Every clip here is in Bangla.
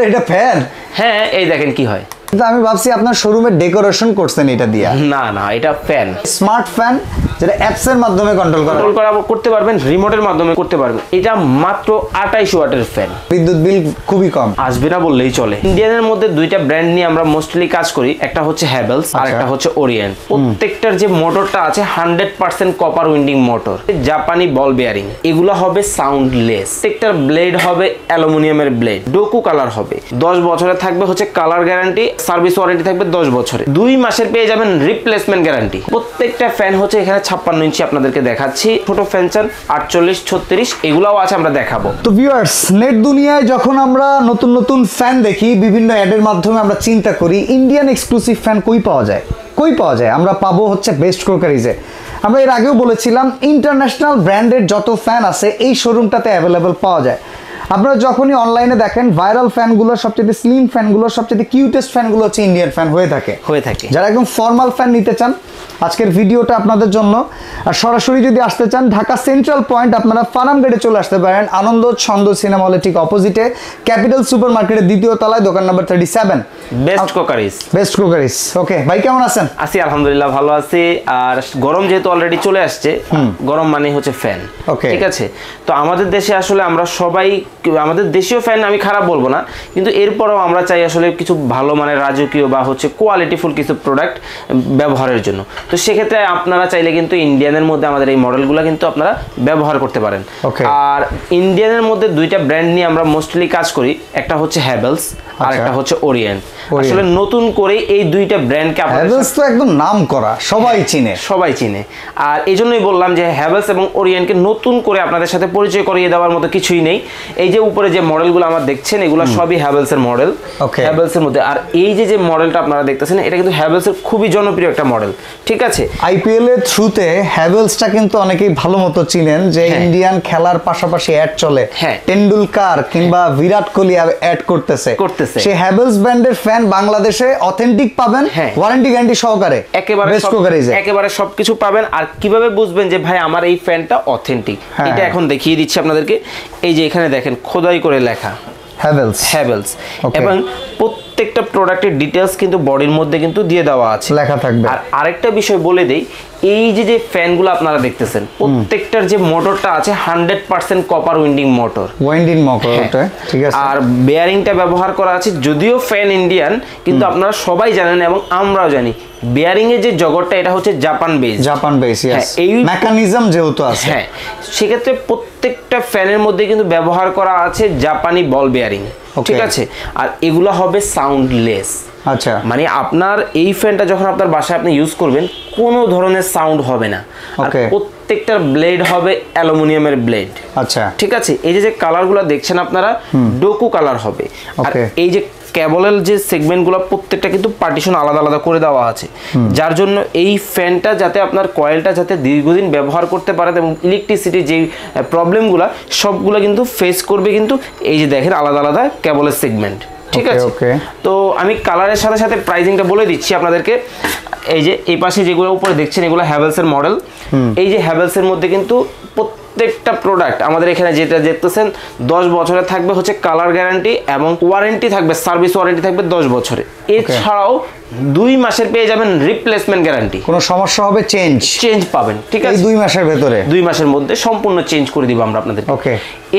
এটা ফ্যান? হ্যাঁ, এই দেখেন কি হয়। কিন্তু আমি ভাবছি আপনার শোরুমে ডেকোরেশন করছেন এটা দিয়া। না না, এটা ফ্যান, স্মার্ট ফ্যান, যেটা অ্যাপস এর মাধ্যমে কন্ট্রোল করতে পারবেন, রিমোটের মাধ্যমে করতে পারবেন। এটা মাত্র 28 ওয়াটের ফ্যান। বিদ্যুৎ বিল খুবই কম, আসবে না বললেই চলে। ইন্ডিয়ানের মধ্যে দুইটা ব্র্যান্ড নিয়ে আমরা মোস্টলি কাজ করি, একটা হচ্ছে হ্যাভেলস আর একটা হচ্ছে ওরিয়েন্ট। প্রত্যেকটার যে মোটরটা আছে 100% কপার উইন্ডিং মোটর, জাপানি বল বেয়ারিং। এগুলো হবে সাউন্ডলেস। প্রত্যেকটার ব্লেড হবে অ্যালুমিনিয়ামের ব্লেড, ডোকু কালার হবে। 10 বছরে থাকবে হচ্ছে কালার গ্যারান্টি, সার্ভিস ওয়ারেন্টি থাকবে 10 বছরে। 2 মাসের পেয়ে যাবেন রিপ্লেসমেন্ট গ্যারান্টি। প্রত্যেকটা ফ্যান হচ্ছে এখানে 56 ইঞ্চি আপনাদেরকে দেখাচ্ছি। ছোট ফ্যান চান 48, 36 এগুলাও আছে, আমরা দেখাবো। তো ভিউয়ার্স, নেট দুনিয়ায় যখন আমরা নতুন নতুন ফ্যান দেখি, বিভিন্ন অ্যাডের মাধ্যমে আমরা চিন্তা করি ইন্ডিয়ান এক্সক্লুসিভ ফ্যান কই পাওয়া যায়। আমরা পাবো হচ্ছে বেস্ট ক্রোকারিজে। আমরা এর আগেও বলেছিলাম ইন্টারন্যাশনাল ব্র্যান্ডের যত ফ্যান আছে এই শোরুমটাতে অ্যাভেলেবল পাওয়া যায়। আপনারা যখনই অনলাইনে দেখেন ভাইরাল ফ্যানগুলো, সবচেয়ে স্লিম ফ্যানগুলো, সবচেয়ে কিউটেস্ট ফ্যানগুলো হচ্ছে ইন্ডিয়ান ফ্যান হয়ে থাকে। যারা একদম ফর্মাল ফ্যান নিতে চান, আজকের ভিডিওটা আপনাদের জন্য। আর সরাসরি যদি আসতে চান ঢাকা সেন্ট্রাল পয়েন্ট, আপনারা ফার্মগেটে চলে আসতে পারেন। আনন্দ ছন্দ সিনেমা হলের ঠিক অপোজিটে ক্যাপিটাল সুপার মার্কেটের 2য় তলায়, দোকান নাম্বার 37, বেস্ট ক্রোকারিজ। ওকে ভাই, কেমন আছেন? আছি আলহামদুলিল্লাহ, ভালো আছি। আর গরম যেহেতু অলরেডি চলে আসছে, গরম মানে হচ্ছে ফ্যান, ঠিক আছে। তো আমাদের দেশে আসলে আমরা সবাই, আমাদের দেশীয় ফ্যান আমি খারাপ বলবো না, কিন্তু এরপরেও আমরা চাই আসলে কিছু ভালো মানের রাজকীয় বা হচ্ছে কোয়ালিটিফুল কিছু প্রোডাক্ট ব্যবহারের জন্য। তো সেক্ষেত্রে আপনারা চাইলে কিন্তু ইন্ডিয়ানের মধ্যে আমাদের এই মডেলগুলো কিন্তু আপনারা ব্যবহার করতে পারেন। আর ইন্ডিয়ানের মধ্যে দুইটা ব্র্যান্ড নিয়ে আমরা মোস্টলি কাজ করি, একটা হচ্ছে হ্যাভেলস আর একটা হচ্ছে ওরিয়েন্ট। আসলে নতুন করে এই দুইটা ব্র্যান্ডকে হ্যাভেলস তো একদম নাম করা, সবাই চিনে। আর এই জন্যই বললাম যে হ্যাভেলস এবং ওরিয়েন্টকে নতুন করে আপনাদের সাথে পরিচয় করিয়ে দেওয়ার মতো কিছুই নেই। এই যে উপরে যে মডেলগুলো আমার দেখছেন, এগুলো সবই হ্যাভেলসের মডেল। হ্যাভেলসের মধ্যে আর এই যে মডেলটা আপনারা দেখতেছেন, এটা কিন্তু হ্যাভেলসের খুবই জনপ্রিয় একটা মডেল, ঠিক আছে। আইপিএল এর থ্রুতে হ্যাভেলসটা কিন্তু অনেকেই ভালো মতো চিনেন, যে ইন্ডিয়ান খেলার পাশাপাশি অ্যাড চলে। টেন্ডুলকার কিংবা বিরাট কোহলি অ্যাড করতেছে। সেই হ্যাভেলস ব্র্যান্ডের ফ্যান বাংলাদেশে অথেন্টিক পাবেন, ওয়ারেন্টি গ্যারান্টি সহকারে, একেবারে সবকিছু পাবেন। আর কিভাবে বুঝবেন যে ভাই আমার এই ফ্যানটা অথেন্টিক, এটা এখন দেখিয়ে দিচ্ছি আপনাদেরকে। এই যে এখানে দেখেন খোদাই করে লেখা হ্যাভেলস, এবং প্রত্যেকটা প্রোডাক্টের ডিটেইলস কিন্তু বডির মধ্যে কিন্তু দিয়ে দেওয়া আছে, লেখা থাকবে। আর আরেকটা বিষয় বলে দেই, এই যে ফ্যানগুলো আপনারা দেখতেছেন, প্রত্যেকটার যে মোটরটা আছে 100% কপার উইন্ডিং মোটর, ঠিক আছে। আর বেয়ারিংটা ব্যবহার করা আছে, যদিও ফ্যান ইন্ডিয়ান, কিন্তু আপনারা সবাই জানেন এবং আমরাও জানি বেয়ারিং এর যে জগৎটা এটা হচ্ছে জাপান বেস, এই মেকানিজম যেহেতু আছে, সেক্ষেত্রে প্রত্যেকটা ফ্যানের মধ্যে কিন্তু ব্যবহার করা আছে জাপানি বল বেয়ারিং, ঠিক আছে। আর এগুলো হবে সাউন্ডলেস। আচ্ছা, মানে আপনার এই ফ্যানটা যখন আপনার বাসায় আপনি ইউজ করবেন, কোনো ধরনের সাউন্ড হবে না। আর প্রত্যেকটার ব্লেড হবে অ্যালুমিনিয়ামের ব্লেড, আচ্ছা, ঠিক আছে। এই যে কালারগুলো দেখছেন আপনারা, ডোকু কালার হবে। আর এই যে কেবলের যে সেগমেন্টগুলো প্রত্যেকটা কিন্তু পার্টিশন আলাদা আলাদা করে দেওয়া আছে, যার জন্য এই ফ্যানটা যাতে আপনার কয়েলটা যাতে দীর্ঘদিন ব্যবহার করতে পারে এবং ইলেকট্রিসিটির যে প্রবলেমগুলো সবগুলো কিন্তু ফেস করবে। কিন্তু এই যে দেখেন আলাদা আলাদা কেবলের সেগমেন্ট, ঠিক আছে। তো আমি কালারের সাথে সাথে প্রাইসিংটা বলে দিচ্ছি আপনাদেরকে। এই যে এই পাশে যেগুলো উপরে দেখছেন, এগুলো হ্যাভেলসের মডেল। এই যে হ্যাভেলসের মধ্যে কিন্তু প্রত্যেকটা প্রোডাক্ট আমাদের এখানে যেটা দেখতেছেন 10 বছরে থাকবে হচ্ছে কালার গ্যারান্টি, এবং ওয়ারেন্টি থাকবে, সার্ভিস ওয়ারেন্টি থাকবে 10 বছরে। এছাড়াও 2 মাসের পেয়ে যাবেন রিপ্লেসমেন্ট গ্যারান্টি। কোনো সমস্যা হবে চেঞ্জ পাবেন, ঠিক আছে। 2 মাসের ভেতরে, 2 মাসের মধ্যে সম্পূর্ণ চেঞ্জ করে দিব আমরা আপনাদের।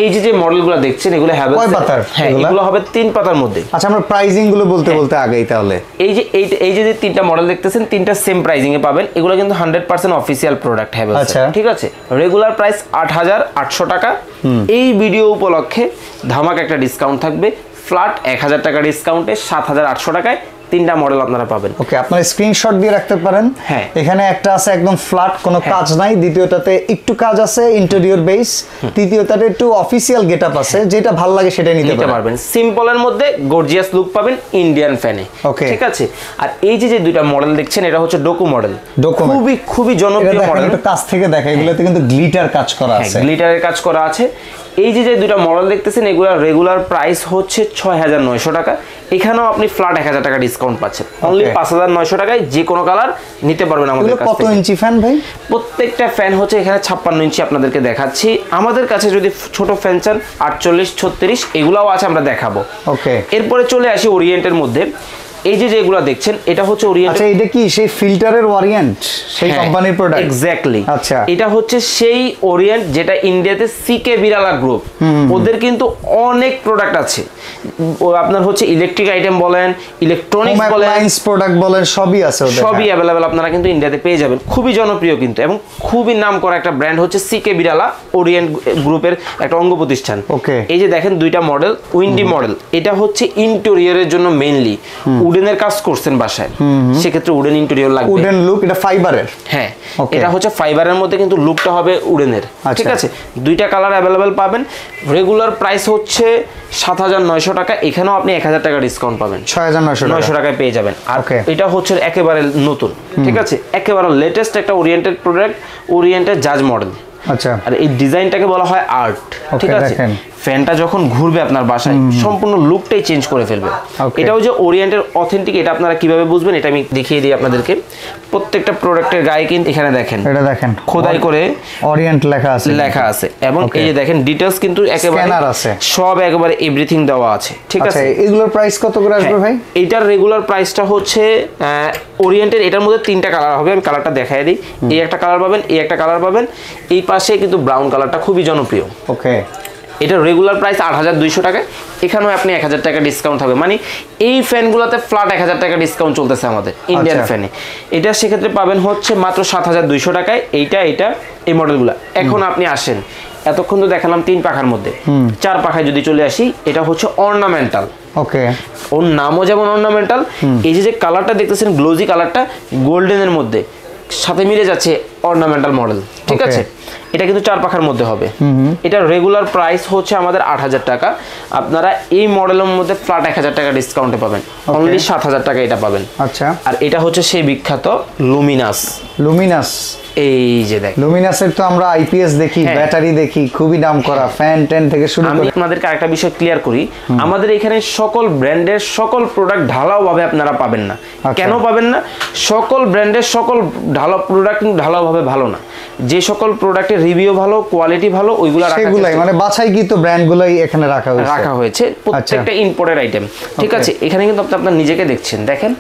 এই যে মডেলগুলো দেখছেন, এগুলো হ্যাভেলস, কয় পাতার? হ্যাঁ, এগুলো হবে 3 পাতার মধ্যে। আচ্ছা, আমরা প্রাইসিং গুলো বলতে আগেই তাহলে এই যে 3টা মডেল দেখতেছেন, 3টা সেম প্রাইসিং এ পাবেন। এগুলো কিন্তু 100% অফিশিয়াল প্রোডাক্ট হ্যাভেলস, ঠিক আছে। রেগুলার প্রাইস 8800 টাকা। এই ভিডিও উপলক্ষে ধামাকা একটা ডিসকাউন্ট থাকবে, ফ্ল্যাট 1000 টাকা ডিসকাউন্টে 7800 টাকায় 3টা মডেল আপনারা পাবেন। ওকে, আপনারা স্ক্রিনশট দিয়ে রাখতে পারেন। হ্যাঁ, এখানে একটা আছে একদম ফ্ল্যাট, কোনো কাজ নাই। দ্বিতীয়টাতে একটু কাজ আছে, ইন্টেরিয়র বেস। তৃতীয়টাতে একটু অফিশিয়াল গেটআপ আছে, যেটা ভালো লাগে সেটাই নিতে পারবেন। সিম্পলের মধ্যে গর্জিয়াস লুক পাবেন ইন্ডিয়ান ফ্যানে, ঠিক আছে। আর এই যে 2টা মডেল দেখছেন, এটা হচ্ছে ডোকু মডেল, খুবই জনপ্রিয় মডেল। একটু কাছ থেকে দেখা, এগুলোতে কিন্তু গ্লিটার কাজ করা আছে, গ্লিটারের কাজ করা আছে। এই যে দুইটা মডেল দেখতেছেন এগুলা রেগুলার প্রাইস হচ্ছে ৬,৯০০ টাকা। এখানেও আপনি ফ্ল্যাট ১,০০০ টাকা ডিসকাউন্ট পাচ্ছেন। অনলি ৫,৯০০ টাকায় যে কোনো কালার নিতে পারবেন আমাদের কাছ থেকে। কত ইঞ্চি ফ্যান ভাই? প্রত্যেকটা ফ্যান হচ্ছে এখানে ৫৬ ইঞ্চি আপনাদেরকে দেখাচ্ছি। আমাদের কাছে যদি ছোট ফ্যান চান ৪৮, ৩৬ এগুলাও আছে, আমরা দেখাবো। ওকে, এরপরে চলে আসি ওরিয়েন্টের মধ্যে। এই যে যেগুলো দেখছেন এটা হচ্ছে ওরিয়েন্ট। আচ্ছা, এটা কি সেই ফিল্টারের ওরিয়েন্ট, সেই কোম্পানির প্রোডাক্ট? এক্স্যাক্টলি। আচ্ছা, এটা হচ্ছে সেই ওরিয়েন্ট যেটা ইন্ডিয়াতে সিকে বিড়ালা গ্রুপ, ওদের কিন্তু অনেক প্রোডাক্ট আছে। আপনার হচ্ছে ইলেকট্রিক আইটেম বলেন, ইলেকট্রনিক্স বলেন, অ্যাপ্লায়েন্স প্রোডাক্ট বলেন, সবই আছে ওদের, সবই अवेलेबल আপনারা কিন্তু ইন্ডিয়াতে পেয়ে যাবেন। খুবই জনপ্রিয় কিন্তু এবং খুবই নামকরা একটা ব্র্যান্ড হচ্ছে সিকে বিড়ালা, ওরিয়েন্ট গ্রুপের একটা অঙ্গ প্রতিষ্ঠান। ওকে, এই যে দেখেন দুইটা মডেল, উইন্ডি মডেল, এটা হচ্ছে ইন্টেরিয়রের জন্য মেইনলি। উডেনের কাজ করছেন বাসায়, সেক্ষেত্রে উডেন ইন্টেরিয়র লাগবে, উডেন লুক। এটা ফাইবারের? হ্যাঁ, এটা হচ্ছে ফাইবারের মধ্যে কিন্তু লুকটা হবে উডেনের। ঠিক আছে, দুইটা কালার अवेलेबल পাবেন। রেগুলার প্রাইস হচ্ছে ৭,৯০০ টাকা। এখানেও আপনি ১,০০০ টাকা ডিসকাউন্ট পাবেন, ৬,৯০০ টাকায় পেয়ে যাবেন। আর এটা হচ্ছে একেবারে নতুন, ঠিক আছে, একেবারে লেটেস্ট একটা ওরিয়েন্টেড প্রোডাক্ট, ওরিয়েন্টেড জাজ মডেল। আচ্ছা, আর এই ডিজাইনটাকে বলা হয় আর্ট। ঠিক আছে, ফ্যানটা যখন ঘুরবে আপনার বাসায় সম্পূর্ণ লুকটাই চেঞ্জ করে ফেলবে। এটাও যে ওরিয়েন্টের অথেন্টিক, এটা আপনারা কিভাবে বুঝবেন এটা আমি দেখিয়ে দিই আপনাদেরকে। প্রত্যেকটা প্রোডাক্টের গায়ে কিন্তু এখানে দেখেন, এটা দেখেন খোদাই করে ওরিয়েন্ট লেখা আছে এবং এই যে দেখেন ডিটেইলস কিন্তু একেবারে আছে, সব একেবারে এভরিথিং দেওয়া আছে। ঠিক আছে, এগুলোর প্রাইস কত করে আসবে ভাই? এটার রেগুলার প্রাইসটা হচ্ছে ওরিয়েন্টের, এটার মধ্যে ৩টা কালার হবে, আমি কালারটা দেখাই দিই। এই একটা কালার পাবেন, এই একটা কালার পাবেন, এই পাশে কিন্তু ব্রাউন কালারটা খুবই জনপ্রিয়। ওকে, এটা রেগুলার প্রাইস ৮,২০০ টাকা। এখানেও আপনি ১,০০০ টাকা ডিসকাউন্ট হবে, মানে এই ফ্যানগুলোতে ফ্ল্যাট ১,০০০ টাকা ডিসকাউন্ট চলতেছে আমাদের ইন্ডিয়ান ফ্যানে। এটা সেক্ষেত্রে পাবেন হচ্ছে মাত্র ৭,২০০ টাকায়। এইটা এই মডেলগুলো। এখন আপনি আসেন, এতক্ষণ তো দেখালাম ৩ পাখার মধ্যে, ৪ পাখায় যদি চলে আসি, এটা হচ্ছে অর্নামেন্টাল। ওকে, ওর নামও যেমন অর্নামেন্টাল। এই যে কালারটা দেখতেছেন গ্লোজি কালারটা গোল্ডেনের মধ্যে সাথে মিলে যাচ্ছে, অর্নামেন্টাল মডেল। ঠিক আছে, এটা কিন্তু ৪ পাখার মধ্যে হবে। এটা রেগুলার প্রাইস হচ্ছে আমাদের ৮,০০০ টাকা। আপনারা এই মডেলের মধ্যে ফ্ল্যাট ১,০০০ টাকা ডিসকাউন্টে পাবেন, অনলি ৭,০০০ টাকা এটা পাবেন। আচ্ছা, আর এটা হচ্ছে সেই বিখ্যাত লুমিনাস। এই যে দেখেন, লুমিনাসের তো আমরা আইপিএস দেখি, ব্যাটারি দেখি, খুবই নাম করা ফ্যান টেন থেকে শুরু করে। আমি আপনাদেরকে আরেকটা বিষয় ক্লিয়ার করি, আমাদের এখানে সকল ব্র্যান্ডের সকল প্রোডাক্ট ঢালাও ভাবে আপনারা পাবেন না। কেন পাবেন না? সকল ব্র্যান্ডের সকল ঢালাও প্রোডাক্ট কিন্তু ঢালাও ভাবে ভালো না। যে সকল প্রোডাক্টের রিভিউ ভালো, কোয়ালিটি ভালো, ওইগুলা সেগুলাই মানে বাছাই কি তো ব্র্যান্ডগুলাই এখানে রাখা হয়েছে। প্রত্যেকটা ইম্পোর্টেড আইটেম। ঠিক আছে, এখানে কিন্তু আপনি আপনার নিজেকে দেখছেন, দেখেন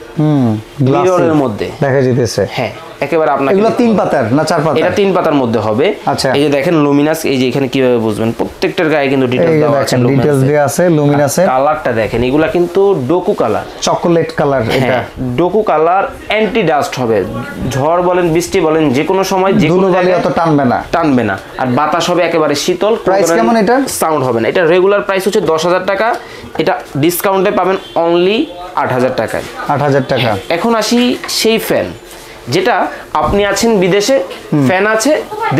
মিররের মধ্যে দেখা যেতেছে। হ্যাঁ, একেবারে আপনার এগুলো 3 পাতার না 4 পাতা? এটা 3 পাতার মধ্যে হবে। আচ্ছা, এই যে দেখেন লুমিনাস, এই যে এখানে কিভাবে বুঝবেন, প্রত্যেকটার গায়ে কিন্তু ডিটেইলস দেওয়া আছে, ডিটেইলস দেওয়া আছে লুমিনাসের। কালারটা দেখেন, এগুলা কিন্তু ডোকু কালার, চকোলেট কালার। এটা ডোকু কালার, অ্যান্টি ডাস্ট হবে, ঝড় বলেন, বৃষ্টি বলেন, যে কোনো সময় যে কোনো জায়গায় অত টানবে না। আর বাতাস হবে একেবারে শীতল। প্রাইস কেমন এটা? সাউন্ড হবে না। এটা রেগুলার প্রাইস হচ্ছে ১০,০০০ টাকা, এটা ডিসকাউন্টে পাবেন অনলি ৮,০০০ টাকায়। ৮,০০০ টাকা। এখন আসি সেই ফ্যান যেটা আপনি আছেন বিদেশে, ফ্যান আছে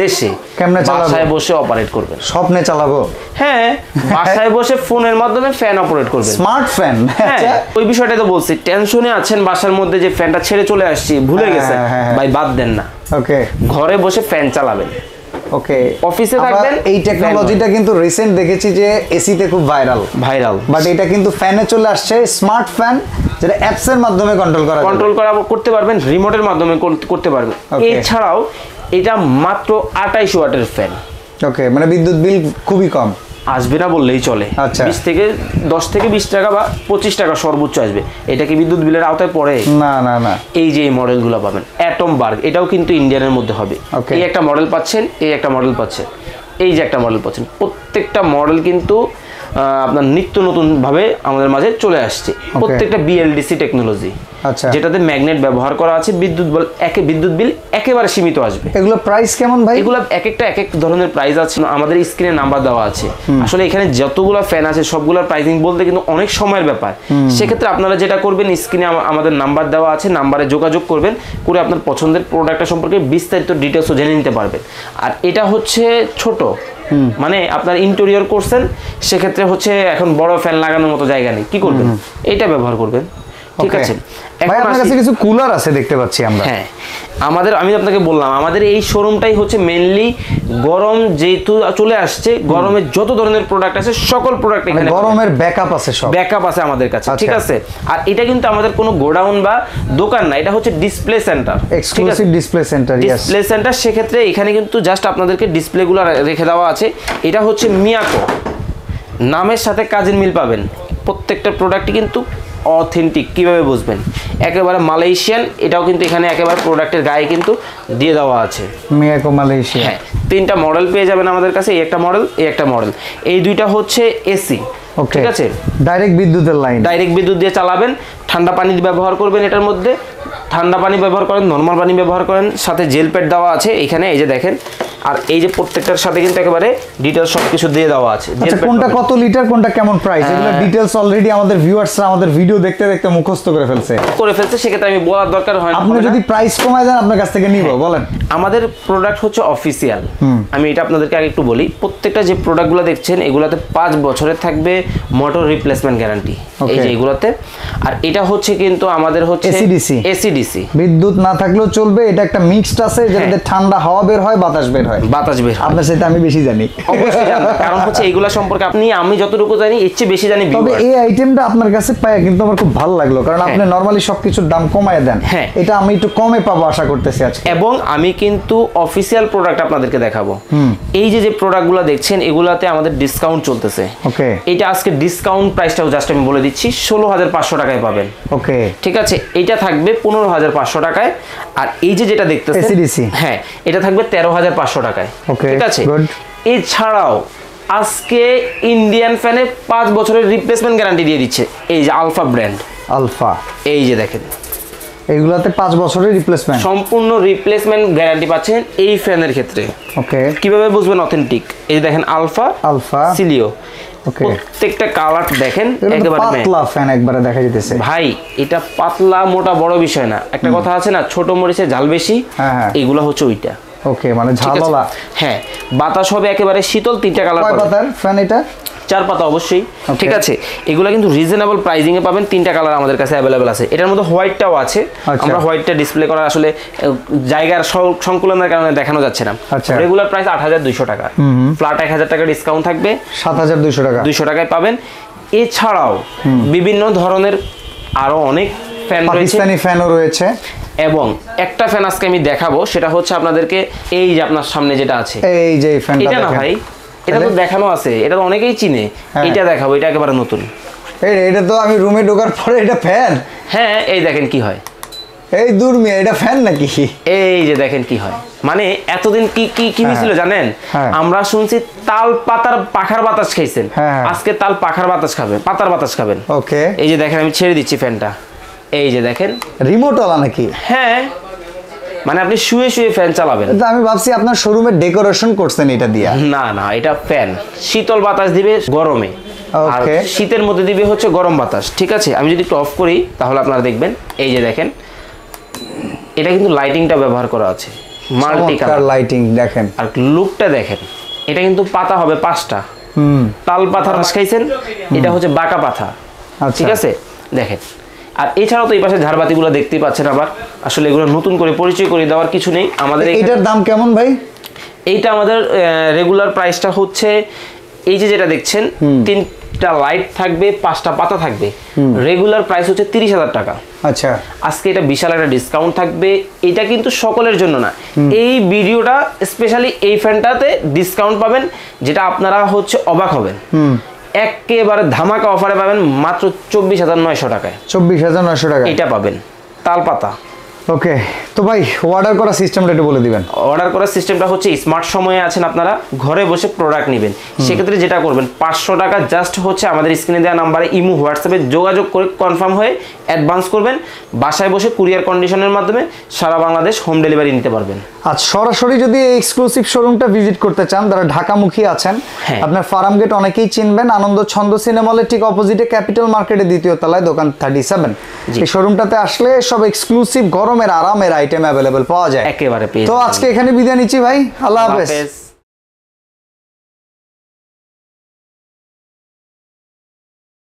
দেশে, কেমনে চালাবো? বাসায় বসে অপারেট করবেন, স্বপ্নে চালাবো। হ্যাঁ, বাসায় বসে ফোনের মাধ্যমে ফ্যান অপারেট করবেন, স্মার্ট ফ্যান। আচ্ছা, ওই বিষয়টা তো বলছি, টেনশনে আছেন বাসার মধ্যে যে ফ্যানটা ছেড়ে চলে আসছি, ভুলে গেছেন, ভাই বাদ দেন না। ওকে, ঘরে বসে ফ্যান চালাবেন। ওকে, অফিসে থাকবেন। এই টেকনোলজিটা কিন্তু রিসেন্ট দেখেছি যে এসিতে খুব ভাইরাল, বাট এটা কিন্তু ফ্যানে চলে আসছে, স্মার্ট ফ্যান, যেটা অ্যাপস এর মাধ্যমে করতে পারবেন, রিমোটের মাধ্যমে করতে পারবেন। এছাড়াও এটা মাত্র ২৮ ওয়াটের ফ্যান। ওকে, মানে বিদ্যুৎ বিল খুবই কম আসবে না বললেই চলে। 10 থেকে 20 টাকা বা 25 টাকা সর্বোচ্চ আসবে। এটা কি বিদ্যুৎ বিলের আওতায় পড়ে? না। এই যে এই মডেলগুলো পাবেন, অ্যাটম বার্গ, এটাও কিন্তু ইন্ডিয়ানের মধ্যে হবে। এই একটা মডেল পাচ্ছেন, এই একটা মডেল পাচ্ছেন, এই যে একটা মডেল পাচ্ছেন। প্রত্যেকটা মডেল কিন্তু আপনার নিত্য নতুন ভাবে আমাদের মাঝে চলে আসছে। প্রত্যেকটা বিএলডিসি টেকনোলজি, যেটাতে ম্যাগনেট ব্যবহার করা আছে। বিদ্যুৎ বিল একেবারে সীমিত আসবে। এগুলো প্রাইস কেমন ভাই? এগুলো এক এক ধরনের প্রাইস আছে, আমাদের স্ক্রিনে নাম্বার দেওয়া আছে। আসলে এখানে যতগুলো ফ্যান আছে সবগুলোর প্রাইসিং বলতে কিন্তু অনেক সময়ের ব্যাপার। সেক্ষেত্রে আপনারা যেটা করবেন, স্ক্রিনে আমাদের নাম্বার দেওয়া আছে, নাম্বারে যোগাযোগ করবেন, করে আপনার পছন্দের প্রোডাক্টটা সম্পর্কে বিস্তারিত ডিটেলসও জেনে নিতে পারবেন। আর এটা হচ্ছে ছোট, মানে আপনার ইন্টেরিয়র করছেন, সেক্ষেত্রে হচ্ছে এখন বড় ফ্যান লাগানোর মতো জায়গা নেই, কি করবেন? এটা ব্যবহার করবেন। ঠিক আছে। ভাই আপনার কাছে কিছু কুলার আছে দেখতে পাচ্ছি আমরা। হ্যাঁ, আমি আপনাকে বললাম আমাদের এই শোরুমটাই হচ্ছে মেইনলি গরম যেহেতু চলে আসছে, গরমের যত ধরনের প্রোডাক্ট আছে সকল প্রোডাক্ট এখানে গরমের ব্যাকআপ আছে, সব ব্যাকআপ আছে আমাদের কাছে, ঠিক আছে। আর এটা কিন্তু আমাদের কোনো গোডাউন বা দোকান না, এটা হচ্ছে display centre, exclusive display centre. Display centre, সেক্ষেত্রে এখানে কিন্তু জাস্ট আপনাদেরকে ডিসপ্লেগুলো রেখে দেওয়া আছে। এটা হচ্ছে মিয়াকো, নামের সাথে কাজের মিল পাবেন, প্রত্যেকটা প্রোডাক্টই কিন্তু অথেন্টিক। কিভাবে বুঝবেন? একেবারে মালয়েশিয়ান, এটাও কিন্তু এখানে একেবারে প্রোডাক্টের গায়ে কিন্তু দিয়ে দেওয়া আছে মিয়াকো মালয়েশিয়া। হ্যাঁ, 3টা মডেল পেয়ে যাবেন আমাদের কাছে, এই একটা মডেল, এই একটা মডেল। এই দুইটা হচ্ছে এসি, ঠিক আছে, ডাইরেক্ট বিদ্যুতের লাইন, ডাইরেক্ট বিদ্যুৎ দিয়ে চালাবেন। ঠান্ডা পানি ব্যবহার করবেন, এটার মধ্যে ঠান্ডা পানি ব্যবহার করেন, নর্মাল পানি ব্যবহার করেন, সাথে জেল প্যাড দেওয়া আছে এখানে, এই যে দেখেন। আর এই যে প্রত্যেকটার সাথে কিন্তু একেবারে ডিটেইলস সবকিছু দিয়ে দেওয়া আছে। আচ্ছা, কোনটা কত লিটার, কোনটা কেমন প্রাইস, এগুলো ডিটেইলস অলরেডি আমাদের ভিউয়ার্সরা আমাদের ভিডিও দেখতে দেখতে মুখস্থ করে ফেলছে, সেক্ষেত্রে আমি বলার দরকার হয় না। আপনি যদি প্রাইস কমায় দেন আপনার কাছ থেকে নিব, বলেন। আমাদের প্রোডাক্ট হচ্ছে অফিসিয়াল, আমি এটা আপনাদেরকে আগে একটু বলি। প্রত্যেকটা যে প্রোডাক্টগুলো দেখছেন এগুলাতে 5 বছরের থাকবে মোটর রিপ্লেসমেন্ট গ্যারান্টি, এই যে এগুলাতে। আর এটা হচ্ছে কিন্তু আমাদের হচ্ছে এসিডিসি, বিদ্যুৎ না থাকলেও চলবে। এটা একটা মিক্সড আছে যেটাতে ঠান্ডা হাওয়া বের হয়, বাতাস বের হয়। আপনার সাথে আমি বেশি জানি, অবশ্যই জানি, কারণ হচ্ছে এইগুলা সম্পর্কে আমি যতটুকু জানি এর চেয়ে বেশি জানি। তবে এই আইটেমটা আপনার কাছে পায় কিন্তু আমার খুব ভালো লাগলো, কারণ আপনি নরমালি সবকিছুর দাম কমায় দেন। হ্যাঁ, এটা আমি একটু কমে পাবো আশা করতেছি আজকে। এবং আমি কিন্তু অফিসিয়াল প্রোডাক্ট আপনাদেরকে দেখাবো। এই যে প্রোডাক্টগুলো দেখছেন এগুলাতে আমাদের ডিসকাউন্ট চলতেছে। ওকে, এটা আজকে ডিসকাউন্ট প্রাইসটাও জাস্ট আমি বলে দিচ্ছি, 16,500 টাকায় পাবেন। ওকে, ঠিক আছে, এটা থাকবে 15,500 টাকায়। আর এই যে যেটা দেখতেছেন এসিডিসি, হ্যাঁ, এটা থাকবে 13,500 টাকায়। ঠিক আছে, এছাড়াও আজকে ইন্ডিয়ান ফ্যানে 5 বছরের রিপ্লেসমেন্ট গ্যারান্টি দিয়ে দিচ্ছে, এই যে আলফা ব্র্যান্ড, আলফা, এই যে দেখেন এইগুলাতে 5 বছরের রিপ্লেসমেন্ট, সম্পূর্ণ রিপ্লেসমেন্ট গ্যারান্টি পাচ্ছেন এই ফ্যানের ক্ষেত্রে। ওকে, কিভাবে বুঝবেন অথেন্টিক? এই দেখেন আলফা, সিলিও, প্রত্যেকটা কালার দেখেন একেবারে পাতলা ফ্যান, একবারে দেখা যাচ্ছে ভাই। এটা পাতলা মোটা বড় বিষয় না, একটা কথা আছে না, ছোট মরিচে ঝাল বেশি, এইগুলা হচ্ছে ওইটা। ওকে, মানে ঝালওয়ালা। হ্যাঁ, বাতাস হবে একেবারে শীতল। 3টা কালার। কয় পাতার ফ্যান এটা? 4 পাতা অবশ্যই। ঠিক আছে, এগুলা কিন্তু রিজনেবল প্রাইজিং এ পাবেন। 3টা কালার আমাদের কাছে अवेलेबल আছে। এটার মধ্যে হোয়াইটটাও আছে, আমরা হোয়াইটটা ডিসপ্লে করার আসলে জায়গার সংকুলনের কারণে দেখানো যাচ্ছে না। রেগুলার প্রাইস 8,200 টাকা, ফ্ল্যাট 1,000 টাকা ডিসকাউন্ট থাকবে, 7,200 টাকা, 200 টাকায় পাবেন। এছাড়াও বিভিন্ন ধরনের আরো অনেক ফ্যান রয়েছে, পাকিস্তানি ফ্যানও রয়েছে। এবং একটা ফ্যান আজকে আমি দেখাবো, সেটা হচ্ছে আপনাদেরকে এই যে আপনার সামনে যেটা আছে, এই যে ফ্যানটা, এটা না ভাই, এটা তো দেখানো আছে, এটা তো অনেকেই চিনে। এটা দেখাবো, এটা একেবারে নতুন। এটা তো আমি রুমে ঢোকার পরে এটা ফ্যান। হ্যাঁ, এই দেখেন কি হয়, এই দূর মিয়া, এটা ফ্যান নাকি? এই যে দেখেন কি হয়। মানে এতদিন কি হয়েছিল জানেন? আমরা শুনছি তাল পাতার পাখার বাতাস খাইছেন, আজকে তাল পাখার বাতাস খাবেন, পাতার বাতাস খাবেন। ওকে, এই যে দেখেন আমি ছেড়ে দিচ্ছি ফ্যানটা, এই যে দেখেন রিমোট ওয়ালা নাকি? হ্যাঁ, মানে আপনি শুয়ে শুয়ে ফ্যান চালাবেন। আমি ভাবছি আপনার শোরুমে ডেকোরেশন করছেন এটা দিয়া। না না, এটা ফ্যান, শীতল বাতাস দিবে গরমে, আর শীতের মধ্যে দিবে হচ্ছে গরম বাতাস। ঠিক আছে, আমি যদি একটু অফ করি তাহলে আপনারা দেখবেন, এই যে দেখেন, এটা কিন্তু লাইটিংটা ব্যবহার করা আছে, মাল্টি কালার লাইটিং দেখেন। আর লুকটা দেখেন, এটা কিন্তু পাতা হবে 5টা। তাল পাতা রস খাইছেন, এটা হচ্ছে বাঁকা পাতা। ঠিক আছে, দেখেন। আর এছাড়াও তো এই পাশে ঝাড়বাতিগুলো দেখতেই পাচ্ছেন। আবার আসলে এগুলো নতুন করে পরিচয় করে দেওয়ার কিছু নেই আমাদের। এটার দাম কেমন ভাই? এইটা আমাদের রেগুলার প্রাইসটা হচ্ছে, এই যে যেটা দেখছেন, 3টা লাইট থাকবে, 5টা পাতা থাকবে, রেগুলার প্রাইস হচ্ছে 30,000 টাকা। আচ্ছা, আজকে এটা বিশাল একটা ডিসকাউন্ট থাকবে। এটা কিন্তু সকলের জন্য না, এই ভিডিওটা স্পেশালি এই ফ্যানটাতে ডিসকাউন্ট পাবেন, যেটা আপনারা হচ্ছে অবাক হবেন। একেবারে ধামাকা অফারে পাবেন মাত্র 24,900 টাকায়। 24,900 টাকা এটা পাবেন, তাল পাতা। ওকে, তো ভাই অর্ডার করার সিস্টেমটা একটু বলে দিবেন। অর্ডার করার সিস্টেমটা হচ্ছে, স্মার্ট সময়ে আছেন আপনারা, ঘরে বসে প্রোডাক্ট নেবেন, সেক্ষেত্রে যেটা করবেন 500 টাকা জাস্ট হচ্ছে আমাদের স্ক্রিনে দেওয়া নাম্বারে ইমো হোয়াটসঅ্যাপে যোগাযোগ করে কনফার্ম হয়ে অ্যাডভান্স করবেন। বাসায় বসে কুরিয়ার কন্ডিশনের মাধ্যমে সারা বাংলাদেশ হোম ডেলিভারি নিতে পারবেন। আর সরাসরি যদি এই এক্সক্লুসিভ শোরুমটা ভিজিট করতে চান, যারা ঢাকামুখী আছেন, আপনার ফার্মগেট অনেকেই চিনবেন, আনন্দ ছন্দ সিনেমলের ঠিক অপোজিটে ক্যাপিটাল মার্কেটের 2য় তলায় দোকান 37। এই শোরুমটাতে আসলে সব এক্সক্লুসিভ গরমের আরামের আইটেম অ্যাভেলেবল পাওয়া যায় একেবারে। তো আজকে এখানে বিদায় নিচ্ছি ভাই, আল্লাহ হাফেজ।